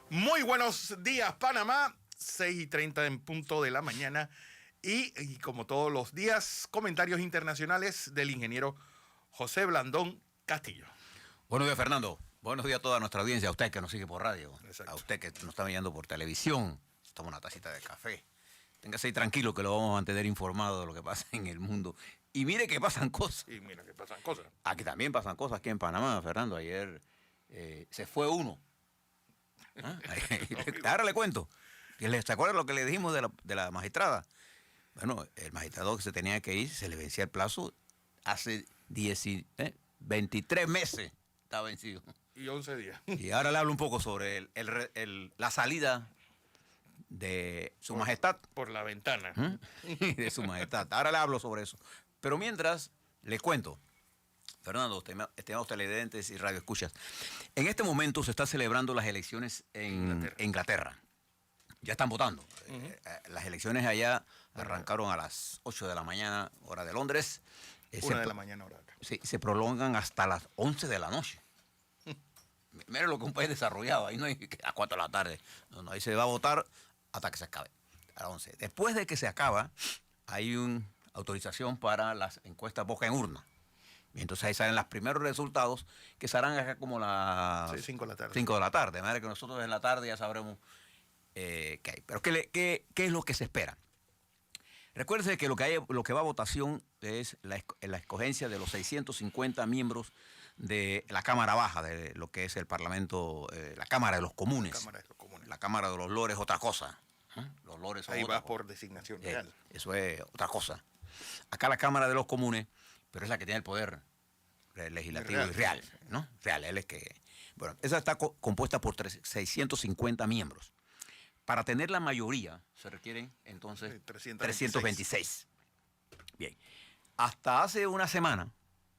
Muy buenos días, Panamá. 6:30 en punto de la mañana. Y como todos los días, comentarios internacionales del ingeniero José Blandón Castillo. Buenos días, Fernando. Buenos días a toda nuestra audiencia, a usted que nos sigue por radio, Exacto. a usted que nos está viendo por televisión. Toma una tacita de café. Téngase ahí tranquilo que lo vamos a mantener informado de lo que pasa en el mundo. Y mire que pasan cosas. Y mira que pasan cosas. Aquí también pasan cosas, aquí en Panamá, Fernando. Ayer se fue uno. ¿Ah? Ahora le cuento. ¿Se acuerda lo que le dijimos de la magistrada? Bueno, el magistrado que se tenía que ir, se le vencía el plazo hace 23 meses. Está vencido. Y 11 días. Y ahora le hablo un poco sobre la salida de su majestad. Por la ventana. De su majestad. Ahora le hablo sobre eso. Pero mientras, le cuento, Fernando, estimados televidentes y radioescuchas, en este momento se están celebrando las elecciones en Inglaterra. Ya están votando. Las elecciones allá arrancaron a las 8 de la mañana, hora de Londres. 1 de la mañana, hora de acá. Sí, se prolongan hasta las 11 de la noche. Mire lo que un país desarrollado. Ahí no hay a 4 de la tarde. No, ahí se va a votar hasta que se acabe. A las 11. Después de que se acaba, hay una autorización para las encuestas boca en urna. Y entonces ahí salen los primeros resultados que se harán acá como las 5 de la tarde. 5 de la tarde. De manera que nosotros en la tarde ya sabremos qué hay. Pero ¿qué es lo que se espera? Recuérdense que lo que va a votación es la escogencia de los 650 miembros de la Cámara Baja, de lo que es el Parlamento, la Cámara de los Comunes. La Cámara de los Lores es otra cosa. Los Lores son ahí otra va cosa. por designación real. Eso es otra cosa. Acá la Cámara de los Comunes, pero es la que tiene el poder legislativo real, ¿no? Real, él es que... Bueno, esa está compuesta por 650 miembros. Para tener la mayoría se requieren entonces 326. Bien. Hasta hace una semana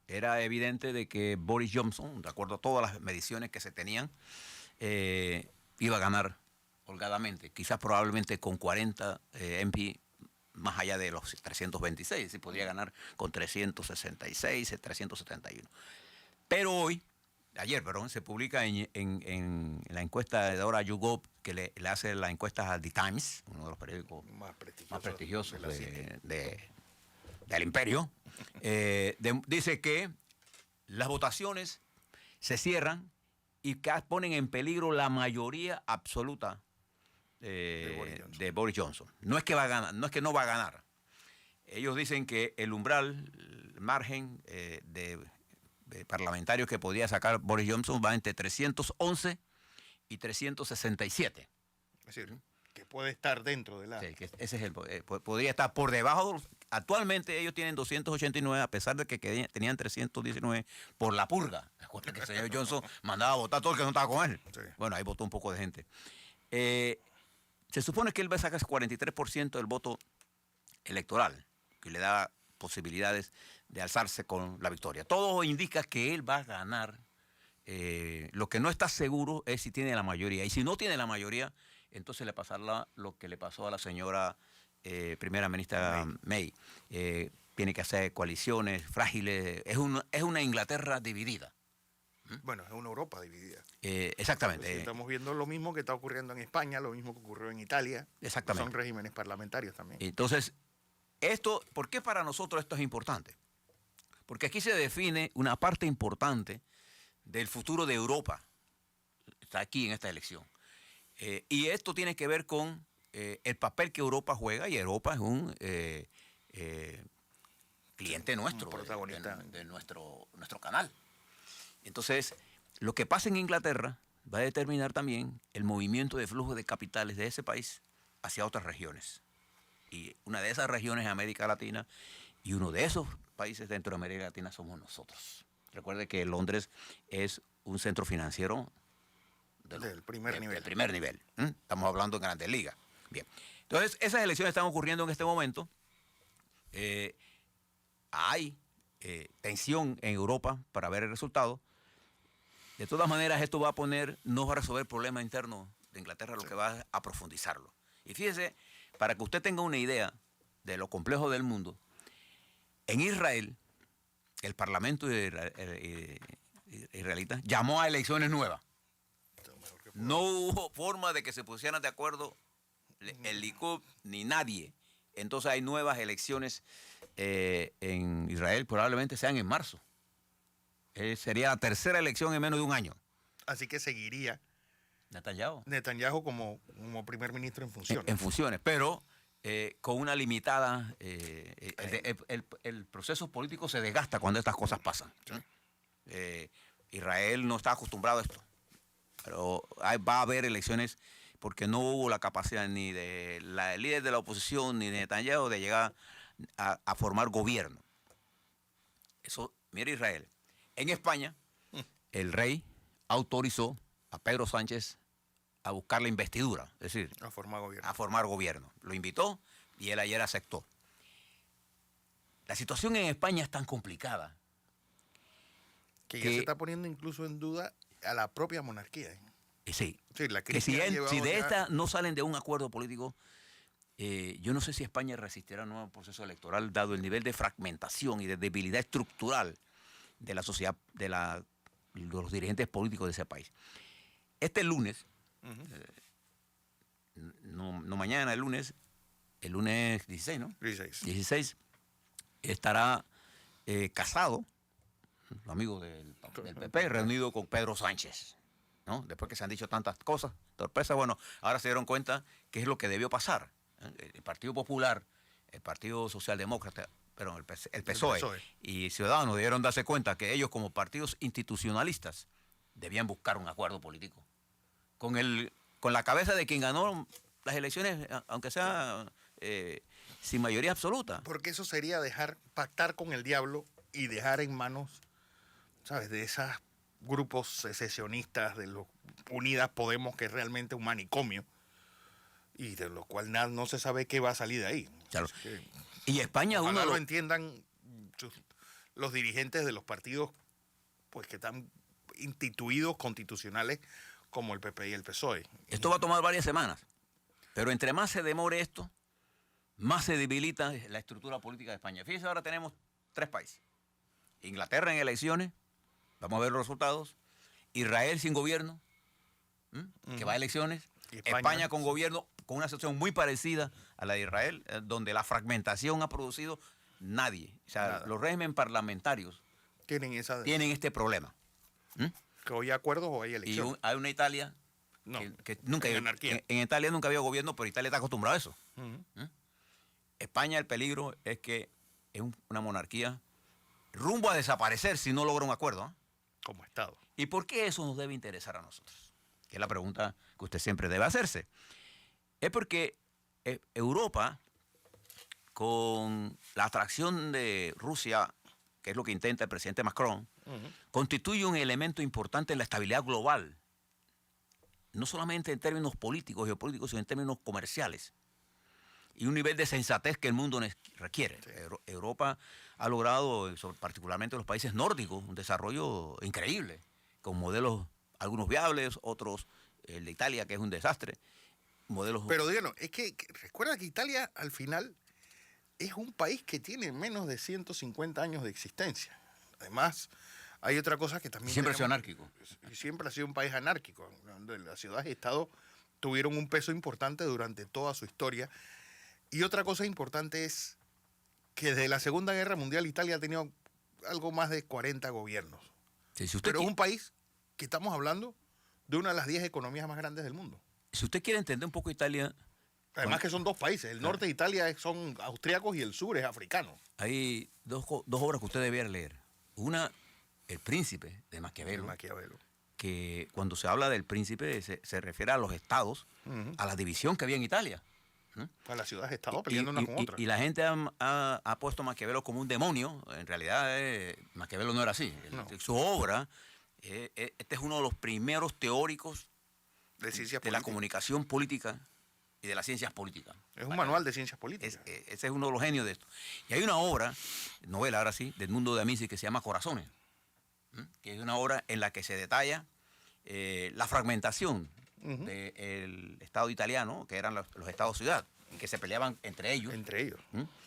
era evidente de que Boris Johnson, de acuerdo a todas las mediciones que se tenían, iba a ganar holgadamente, quizás probablemente con 40 MP más allá de los 326, y podría ganar con 366, 371. Pero ayer, se publica en la encuesta de ahora YouGov, que le hace la encuesta a The Times, uno de los periódicos más prestigiosos del imperio, dice que las votaciones se cierran y que ponen en peligro la mayoría absoluta de Boris Johnson. No es que va a ganar, no es que no va a ganar. Ellos dicen que el umbral, el margen de parlamentarios que podía sacar Boris Johnson va entre 311 y 367. Es decir, que puede estar dentro de la... Sí, que ese es podría estar por debajo. Actualmente ellos tienen 289, a pesar de que tenían 319 por la purga. Recuerda que el señor Johnson mandaba a votar a todo el que no estaba con él. Sí. Bueno, ahí votó un poco de gente. Se supone que él va a sacar 43% del voto electoral, que le da posibilidades de alzarse con la victoria. Todo indica que él va a ganar. Lo que no está seguro es si tiene la mayoría. Y si no tiene la mayoría, entonces le pasará lo que le pasó a la señora primera ministra May. Tiene que hacer coaliciones frágiles. Es una Inglaterra dividida. Bueno, es una Europa dividida. Exactamente. Entonces, estamos viendo lo mismo que está ocurriendo en España, lo mismo que ocurrió en Italia. Exactamente. Son regímenes parlamentarios también. Entonces, ¿por qué para nosotros esto es importante? Porque aquí se define una parte importante del futuro de Europa. Está aquí en esta elección. Y esto tiene que ver con el papel que Europa juega, y Europa es un cliente nuestro, protagonista de nuestro canal. Entonces, lo que pasa en Inglaterra va a determinar también el movimiento de flujo de capitales de ese país hacia otras regiones. Y una de esas regiones es América Latina, y uno de esos países dentro de América Latina somos nosotros. Recuerde que Londres es un centro financiero del primer nivel. Del primer nivel. Estamos hablando de Grandes Ligas. Bien. Entonces, esas elecciones están ocurriendo en este momento. Hay tensión en Europa para ver el resultado. De todas maneras, esto no va a resolver el problema interno de Inglaterra, lo que va a profundizarlo. Y fíjese, para que usted tenga una idea de lo complejo del mundo, en Israel, el parlamento israelita llamó a elecciones nuevas. No hubo forma de que se pusieran de acuerdo el Likud ni nadie. Entonces hay nuevas elecciones en Israel, probablemente sean en marzo. Sería la tercera elección en menos de un año. Así que seguiría Netanyahu. Netanyahu como primer ministro en funciones. En funciones, pero con una limitada... el proceso político se desgasta cuando estas cosas pasan. Israel no está acostumbrado a esto, pero va a haber elecciones porque no hubo la capacidad ni de la líder de la oposición ni de Netanyahu de llegar a formar gobierno. Eso, mira Israel. En España, el rey autorizó a Pedro Sánchez a buscar la investidura, es decir, A formar gobierno. a formar gobierno. Lo invitó y él ayer aceptó. La situación en España es tan complicada. Que ya que- se está poniendo incluso en duda a la propia monarquía. Sí, Sí, la que crisis si, ha llevado si de ya- esta no salen de un acuerdo político, yo no sé si España resistirá un nuevo proceso electoral dado el nivel de fragmentación y de debilidad estructural de la sociedad, de los dirigentes políticos de ese país. Este lunes, no mañana, el lunes 16, ¿no? 16. 16, estará Casado, amigo del PP, reunido con Pedro Sánchez, ¿no? Después que se han dicho tantas cosas, torpeza, bueno, ahora se dieron cuenta qué es lo que debió pasar. El Partido Popular, el Partido Socialdemócrata, perdón, el PSOE y Ciudadanos debieron darse cuenta que ellos como partidos institucionalistas debían buscar un acuerdo político. Con la cabeza de quien ganó las elecciones, aunque sea sin mayoría absoluta. Porque eso sería pactar con el diablo y dejar en manos, ¿sabes?, de esos grupos secesionistas, de los Unidas Podemos, que es realmente un manicomio, y de lo cual no se sabe qué va a salir de ahí. Claro. Es que, Y España, ojalá uno de lo los- entiendan los dirigentes de los partidos pues que están instituidos constitucionales como el PP y el PSOE. Esto va a tomar varias semanas, pero entre más se demore esto, más se debilita la estructura política de España. Fíjense, ahora tenemos 3 países. Inglaterra en elecciones, vamos a ver los resultados. Israel sin gobierno, que va a elecciones. Y España con gobierno, con una situación muy parecida a la de Israel, donde la fragmentación ha producido nadie. O sea, Nada. los regímenes parlamentarios Tienen esa tienen este problema. que hoy hay acuerdos o hay Y elecciones. hay una Italia No, que nunca... en anarquía. En Italia nunca había gobierno, pero Italia está acostumbrada a eso. Ujú. España, el peligro es que es una monarquía rumbo a desaparecer si no logra un acuerdo. ¿Ah? Como Estado. ¿Y por qué eso nos debe interesar a nosotros? Que es la pregunta que usted siempre debe hacerse. Es porque Europa, con la atracción de Rusia, que es lo que intenta el presidente Macron, constituye un elemento importante en la estabilidad global. No solamente en términos políticos, geopolíticos, sino en términos comerciales. Y un nivel de sensatez que el mundo requiere. Sí. Europa ha logrado, particularmente en los países nórdicos, un desarrollo increíble, con modelos, algunos viables, otros, el de Italia, que es un desastre, modelos... Pero díganos, es que recuerda que Italia al final es un país que tiene menos de 150 años de existencia. Además, hay otra cosa que también... siempre ha sido anárquico. Siempre ha sido un país anárquico, donde las ciudades y estados tuvieron un peso importante durante toda su historia. Y otra cosa importante es que desde la Segunda Guerra Mundial Italia ha tenido algo más de 40 gobiernos. Sí, si usted Pero es un país que estamos hablando de una de las 10 economías más grandes del mundo. Si usted quiere entender un poco Italia, Además que son dos países. El norte de Italia son austríacos y el sur es africano. hay dos obras que usted debiera leer. Una, El Príncipe, de Maquiavelo, Maquiavelo. que cuando se habla del príncipe se refiere a los estados, Ujú. a la división que había en Italia. A las ciudades estado peleando una con otra. Y la gente ha puesto a Maquiavelo como un demonio. En realidad, Maquiavelo no era así. No. Su obra, este es uno de los primeros teóricos De ciencias de la políticas. comunicación política y de las ciencias políticas. Es un manual de ciencias políticas. Ese es uno de los genios de esto. Y hay una obra, novela ahora sí, del mundo de Amici que se llama Corazones, que es una obra en la que se detalla la fragmentación del Estado italiano, que eran los Estados-ciudad, y que se peleaban entre ellos, Entre ellos.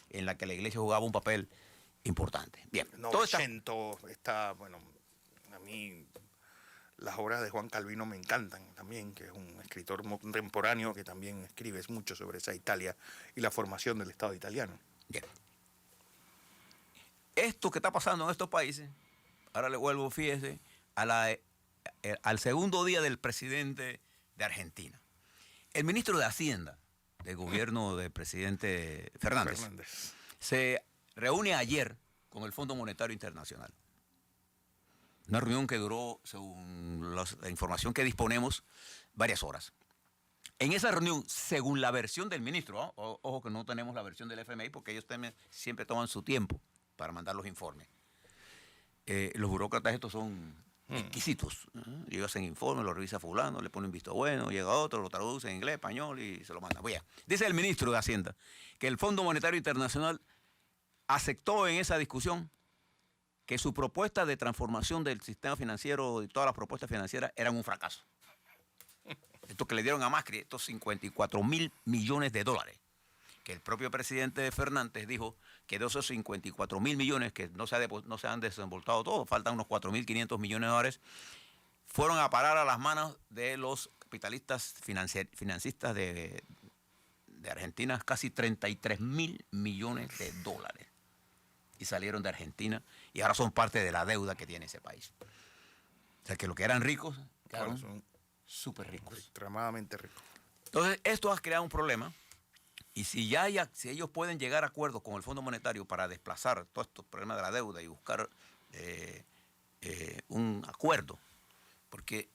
en la que la iglesia jugaba un papel importante. Bien, todo está... Novecento está, bueno, a mí Las obras de Juan Calvino me encantan también, que es un escritor contemporáneo que también escribe mucho sobre esa Italia y la formación del Estado italiano. Bien. Esto que está pasando en estos países, ahora le vuelvo, fíjese, al segundo día del presidente de Argentina. El ministro de Hacienda del gobierno del presidente Fernández se reúne ayer con el Fondo Monetario Internacional. Una reunión que duró, según la información que disponemos, varias horas. En esa reunión, según la versión del ministro, ojo que no tenemos la versión del FMI porque ellos siempre toman su tiempo para mandar los informes. Los burócratas estos son exquisitos. Ellos hacen informes, lo revisa fulano, le ponen visto bueno, llega otro, lo traduce en inglés, español y se lo manda. Bueno, dice el ministro de Hacienda que el Fondo Monetario Internacional aceptó en esa discusión que su propuesta de transformación del sistema financiero y todas las propuestas financieras eran un fracaso. Esto que le dieron a Macri, estos 54.000 millones de dólares, que el propio presidente Fernández dijo que de esos 54.000 millones que no se han desembolsado todos, faltan unos 4.500 millones de dólares, fueron a parar a las manos de los capitalistas financistas de Argentina, casi 33.000 millones de dólares. Y salieron de Argentina y ahora son parte de la deuda que tiene ese país. O sea, que los que eran ricos quedaron súper ricos. Extremadamente ricos. Entonces, esto ha creado un problema. Y si ellos pueden llegar a acuerdos con el Fondo Monetario para desplazar todos estos problemas de la deuda y buscar un acuerdo, porque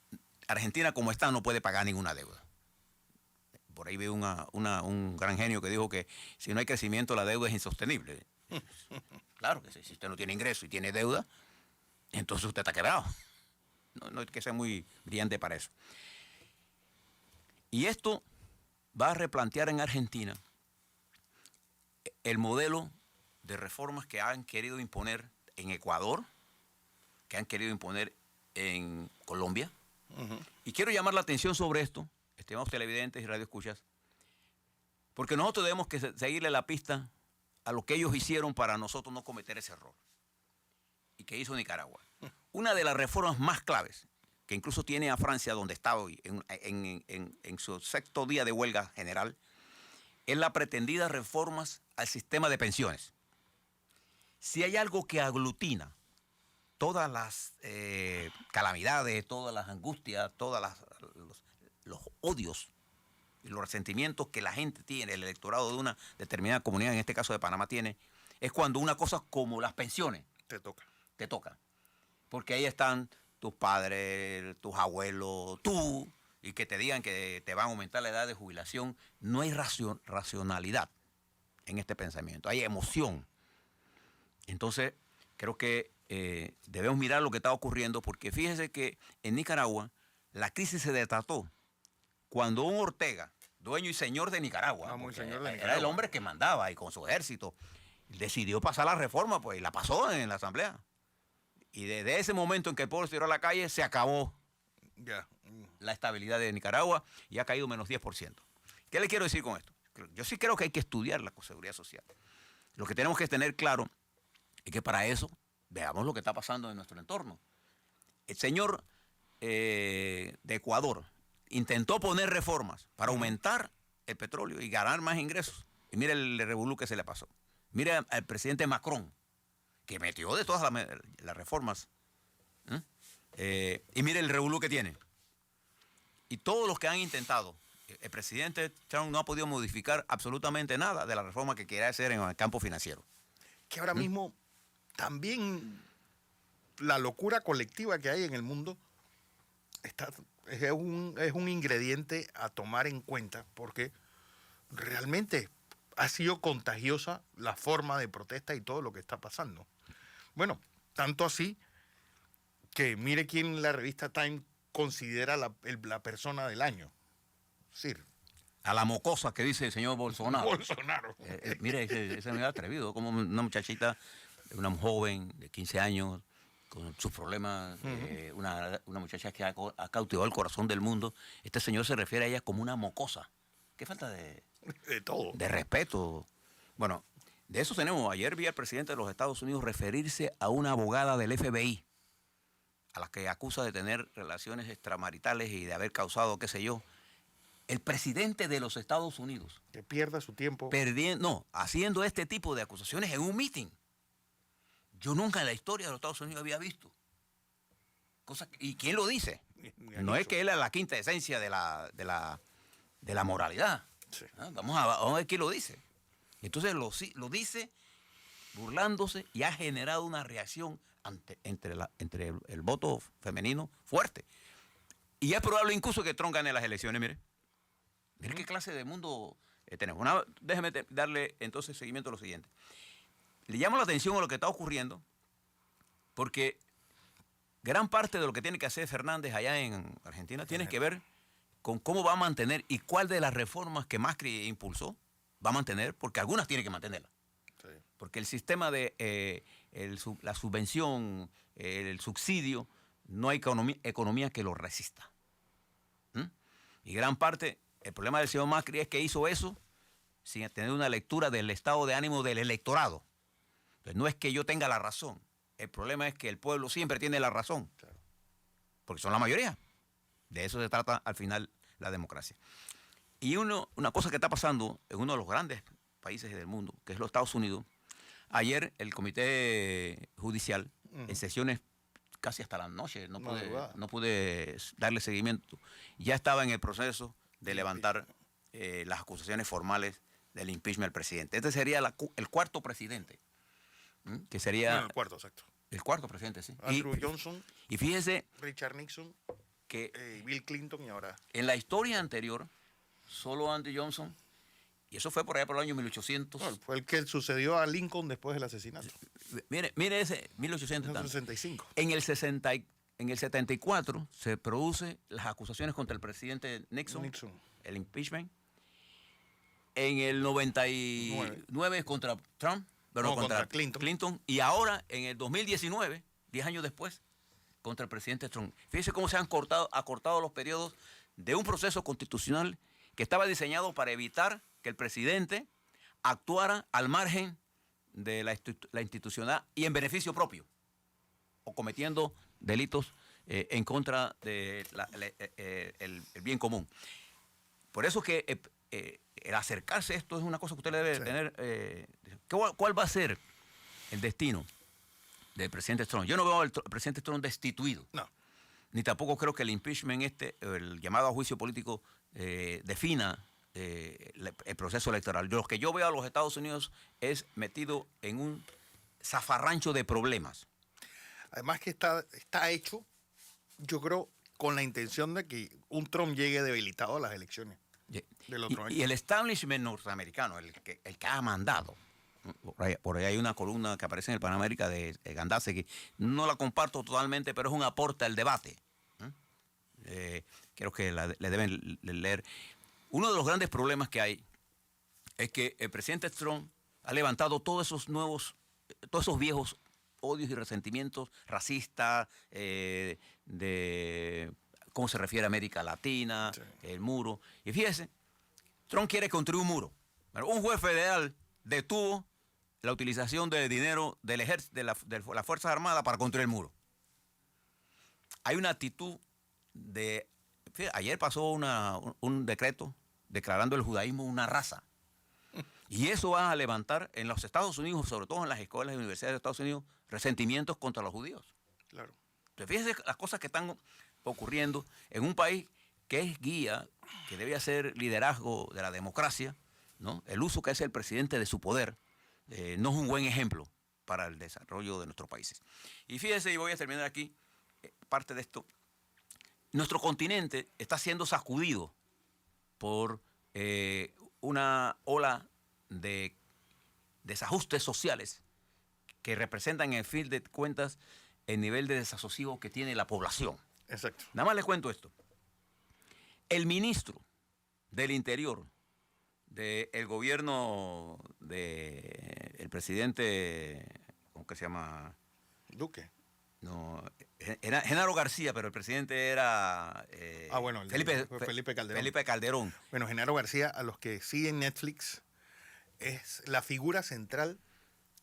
Argentina como está no puede pagar ninguna deuda. Por ahí veo un gran genio que dijo que si no hay crecimiento la deuda es insostenible. Claro que si usted no tiene ingreso y tiene deuda, entonces usted está quebrado. No hay que ser muy brillante para eso. Y esto va a replantear en Argentina el modelo de reformas que han querido imponer en Ecuador, que han querido imponer en Colombia. Y quiero llamar la atención sobre esto, estimados televidentes y radioescuchas, porque nosotros debemos seguirle la pista a lo que ellos hicieron para nosotros no cometer ese error. Y que hizo Nicaragua. Una de las reformas más claves, que incluso tiene a Francia donde está hoy, en su sexto día de huelga general, es la pretendida reformas al sistema de pensiones. Si hay algo que aglutina todas las calamidades, todas las angustias, los odios y los resentimientos que la gente tiene, el electorado de una determinada comunidad, en este caso de Panamá tiene, es cuando una cosa como las pensiones te toca. Porque ahí están tus padres, tus abuelos, tú, y que te digan que te van a aumentar la edad de jubilación. No hay racionalidad en este pensamiento, hay emoción. Entonces, creo que debemos mirar lo que está ocurriendo, porque fíjense que en Nicaragua la crisis se desató cuando un Ortega, dueño y señor de Nicaragua, era el hombre que mandaba y con su ejército, decidió pasar la reforma, pues, y la pasó en la asamblea. Y desde ese momento en que el pueblo se tiró a la calle, se acabó la estabilidad de Nicaragua y ha caído menos 10%. ¿Qué le quiero decir con esto? Yo sí creo que hay que estudiar la seguridad social. Lo que tenemos que tener claro es que para eso veamos lo que está pasando en nuestro entorno. El señor de Ecuador intentó poner reformas para aumentar el petróleo y ganar más ingresos. Y mire el revolú que se le pasó. Mire al presidente Macron, que metió de todas las reformas. Y mire el revolú que tiene. Y todos los que han intentado, el presidente Trump no ha podido modificar absolutamente nada de la reforma que quiere hacer en el campo financiero. Que ahora mismo también la locura colectiva que hay en el mundo es un ingrediente a tomar en cuenta, porque realmente ha sido contagiosa la forma de protesta y todo lo que está pasando. Bueno, tanto así que mire quién la revista Time considera la persona del año. Sí. A la mocosa que dice el señor Bolsonaro. Bolsonaro. Mire, ese me ha atrevido, como una muchachita, una joven de 15 años, con sus problemas, una muchacha que ha cautivado el corazón del mundo. Este señor se refiere a ella como una mocosa. Qué falta de todo. De respeto. Bueno, de eso tenemos. Ayer vi al presidente de los Estados Unidos referirse a una abogada del FBI, a las que acusa de tener relaciones extramaritales y de haber causado, qué sé yo, el presidente de los Estados Unidos, Que pierda su tiempo. haciendo este tipo de acusaciones en un meeting. Yo nunca en la historia de los Estados Unidos había visto. ¿Y quién lo dice? No es que él es la quinta esencia de la moralidad. Sí. Vamos a ver quién lo dice. Entonces lo dice burlándose y ha generado una reacción entre el voto femenino fuerte. Y es probable incluso que Trump gane las elecciones, mire. Mire qué clase de mundo tenemos. Déjeme darle entonces seguimiento a lo siguiente. Le llamo la atención a lo que está ocurriendo porque gran parte de lo que tiene que hacer Fernández allá en Argentina tiene que ver con cómo va a mantener y cuál de las reformas que Macri impulsó va a mantener, porque algunas tiene que mantenerlas. Sí. Porque el sistema de la subvención, el subsidio, no hay economía que lo resista. Y gran parte, el problema del señor Macri es que hizo eso sin tener una lectura del estado de ánimo del electorado. Entonces, no es que yo tenga la razón. El problema es que el pueblo siempre tiene la razón. Claro. Porque son la mayoría. De eso se trata al final la democracia. Y una cosa que está pasando en uno de los grandes países del mundo, que es los Estados Unidos, ayer el Comité Judicial, en sesiones casi hasta la noche, no pude darle seguimiento, ya estaba en el proceso de levantar las acusaciones formales del impeachment al presidente. Este sería el cuarto presidente, que sería... Bueno, el cuarto, exacto. El cuarto presidente, sí. Andrew Johnson, y fíjese Richard Nixon, que Bill Clinton y ahora... en la historia anterior, solo Andrew Johnson, y eso fue por allá por el año 1800. No, fue el que sucedió a Lincoln después del asesinato. Mire ese 1800 y tanto. 65. En el 74 se producen las acusaciones contra el presidente Nixon. El impeachment. En el 99 contra Trump, pero contra Clinton. Y ahora, en el 2019, 10 años después, contra el presidente Trump. Fíjense cómo se han acortado los periodos de un proceso constitucional que estaba diseñado para evitar que el presidente actuara al margen de la institucionalidad y en beneficio propio, o cometiendo delitos en contra del el bien común. Por eso que el acercarse a esto es una cosa que usted debe tener. ¿Cuál va a ser el destino del presidente Trump? Yo no veo al presidente Trump destituido. No. Ni tampoco creo que el impeachment el llamado a juicio político, defina el proceso electoral. Lo que yo veo a los Estados Unidos es metido en un zafarrancho de problemas. Además que está hecho, yo creo, con la intención de que un Trump llegue debilitado a las elecciones del otro año. Y el establishment norteamericano, el que ha mandado. Por ahí hay una columna que aparece en el Panamérica de Gandase, que no la comparto totalmente, pero es un aporte al debate. Creo que le deben leer. Uno de los grandes problemas que hay es que el presidente Trump ha levantado todos esos viejos odios y resentimientos racistas, de cómo se refiere a América Latina, el muro. Y fíjese, Trump quiere construir un muro. Pero un juez federal detuvo la utilización de dinero del ejército, de las Fuerzas Armadas para construir el muro. Hay una actitud de... Ayer pasó un decreto declarando el judaísmo una raza. Y eso va a levantar en los Estados Unidos, sobre todo en las escuelas y universidades de Estados Unidos, resentimientos contra los judíos. Claro. Entonces, fíjense las cosas que están ocurriendo en un país que es guía, que debe hacer liderazgo de la democracia, ¿no? El uso que hace el presidente de su poder no es un buen ejemplo para el desarrollo de nuestros países. Y fíjense, y voy a terminar aquí parte de esto. Nuestro continente está siendo sacudido por una ola de desajustes sociales que representan, en fin de cuentas, el nivel de desasosiego que tiene la población. Exacto. Nada más les cuento esto. El ministro del Interior del gobierno del presidente, ¿cómo que se llama? Duque. No, era Genaro García, pero el presidente era Felipe Calderón. Felipe Calderón. Bueno, Genaro García, a los que siguen Netflix, es la figura central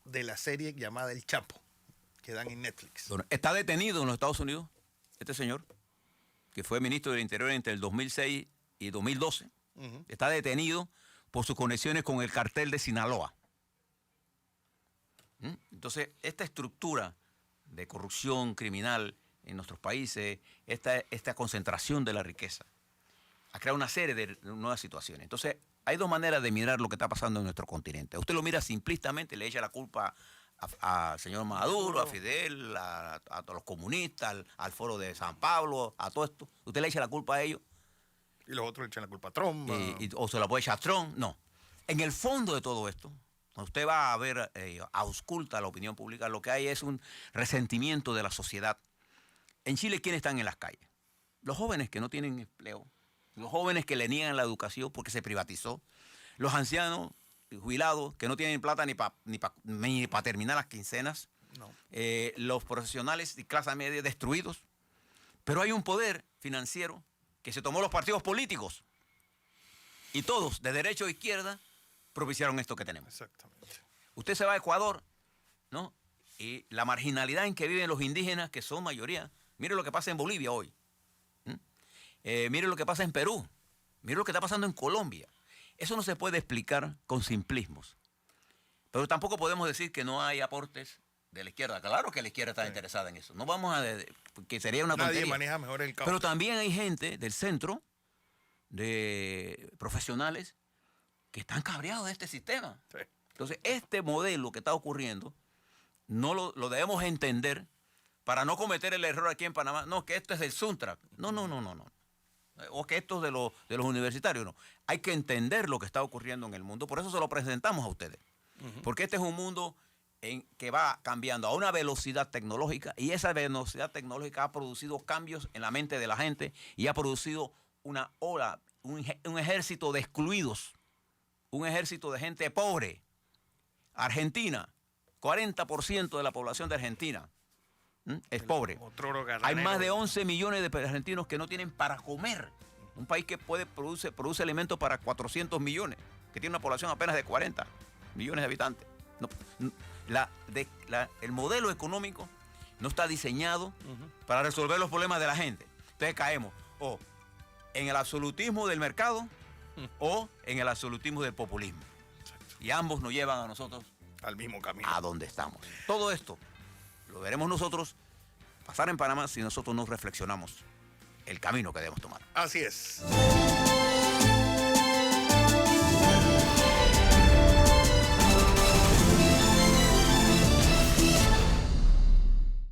de la serie llamada El Chapo, que dan en Netflix. Bueno, está detenido en los Estados Unidos este señor, que fue ministro del Interior entre el 2006 y 2012, está detenido por sus conexiones con el cartel de Sinaloa. Entonces, esta estructura de corrupción criminal en nuestros países, esta concentración de la riqueza, ha creado una serie de nuevas situaciones. Entonces, hay dos maneras de mirar lo que está pasando en nuestro continente. Usted lo mira simplistamente, le echa la culpa al señor Maduro, a Fidel, a los comunistas, al foro de San Pablo, a todo esto. Usted le echa la culpa a ellos. Y los otros le echan la culpa a Trump. O se la puede echar a Trump. No. En el fondo de todo esto, cuando usted va a ver, ausculta la opinión pública, lo que hay es un resentimiento de la sociedad. En Chile, ¿quiénes están en las calles? Los jóvenes que no tienen empleo, los jóvenes que le niegan la educación porque se privatizó, los ancianos jubilados que no tienen plata ni para terminar las quincenas, No. Los profesionales de clase media destruidos. Pero hay un poder financiero que se tomó los partidos políticos y todos, de derecha o izquierda, propiciaron esto que tenemos. Exactamente. Usted se va a Ecuador, ¿no? Y la marginalidad en que viven los indígenas, que son mayoría. Mire lo que pasa en Bolivia hoy. Mire lo que pasa en Perú. Mire lo que está pasando en Colombia. Eso no se puede explicar con simplismos. Pero tampoco podemos decir que no hay aportes de la izquierda. Claro que la izquierda está interesada en eso. No vamos a... que sería una tontería. Nadie maneja mejor el caos. Pero también hay gente del centro, de profesionales, que están cabreados de este sistema. Sí. Entonces, este modelo que está ocurriendo, no lo debemos entender para no cometer el error aquí en Panamá. No, que esto es del Suntra. No. O que esto es de los universitarios. No. Hay que entender lo que está ocurriendo en el mundo. Por eso se lo presentamos a ustedes. Porque este es un mundo que va cambiando a una velocidad tecnológica, y esa velocidad tecnológica ha producido cambios en la mente de la gente y ha producido una ola, un ejército de excluidos, un ejército de gente pobre. Argentina, 40% de la población de Argentina es pobre. Hay más de 11 millones de argentinos que no tienen para comer. Un país que produce alimentos para 400 millones, que tiene una población apenas de 40 millones de habitantes. El modelo económico no está diseñado para resolver los problemas de la gente. Entonces caemos o en el absolutismo del mercado o en el absolutismo del populismo. Exacto. Y ambos nos llevan a nosotros Al mismo camino. a donde estamos. Todo esto lo veremos nosotros pasar en Panamá si nosotros no reflexionamos el camino que debemos tomar. Así es.